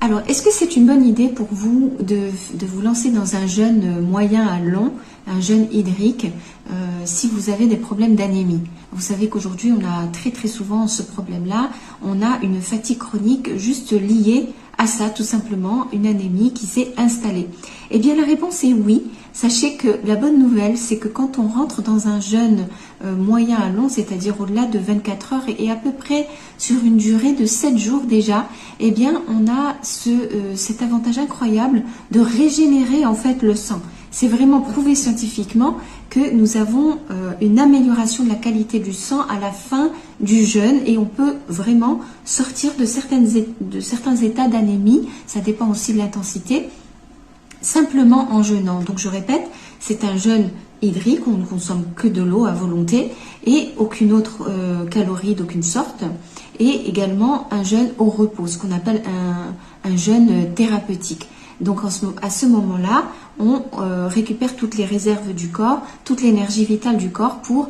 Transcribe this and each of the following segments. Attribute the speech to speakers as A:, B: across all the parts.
A: Alors, est-ce que c'est une bonne idée pour vous de vous lancer dans un jeûne moyen à long, un jeûne hydrique, si vous avez des problèmes d'anémie? Vous savez qu'aujourd'hui, on a très souvent ce problème-là. On a une fatigue chronique juste liée à ça, tout simplement, une anémie qui s'est installée. Eh bien, la réponse est oui. Sachez que la bonne nouvelle, c'est que quand on rentre dans un jeûne moyen à long, c'est-à-dire au-delà de 24 heures et à peu près sur une durée de 7 jours déjà, eh bien, on a cet avantage incroyable de régénérer en fait le sang. C'est vraiment prouvé scientifiquement que nous avons une amélioration de la qualité du sang à la fin du jeûne et on peut vraiment sortir de certains états d'anémie. Ça dépend aussi de l'intensité, simplement en jeûnant. Donc je répète, c'est un jeûne hydrique, on ne consomme que de l'eau à volonté et aucune autre calorie d'aucune sorte. Et également un jeûne au repos, ce qu'on appelle un jeûne thérapeutique. Donc à ce moment-là, on récupère toutes les réserves du corps, toute l'énergie vitale du corps pour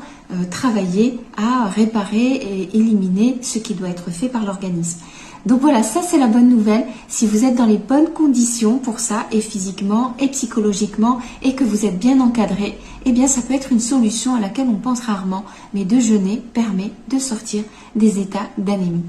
A: travailler à réparer et éliminer ce qui doit être fait par l'organisme. Donc voilà, ça c'est la bonne nouvelle. Si vous êtes dans les bonnes conditions pour ça, et physiquement et psychologiquement, et que vous êtes bien encadré, eh bien ça peut être une solution à laquelle on pense rarement. Mais de jeûner permet de sortir des états d'anémie.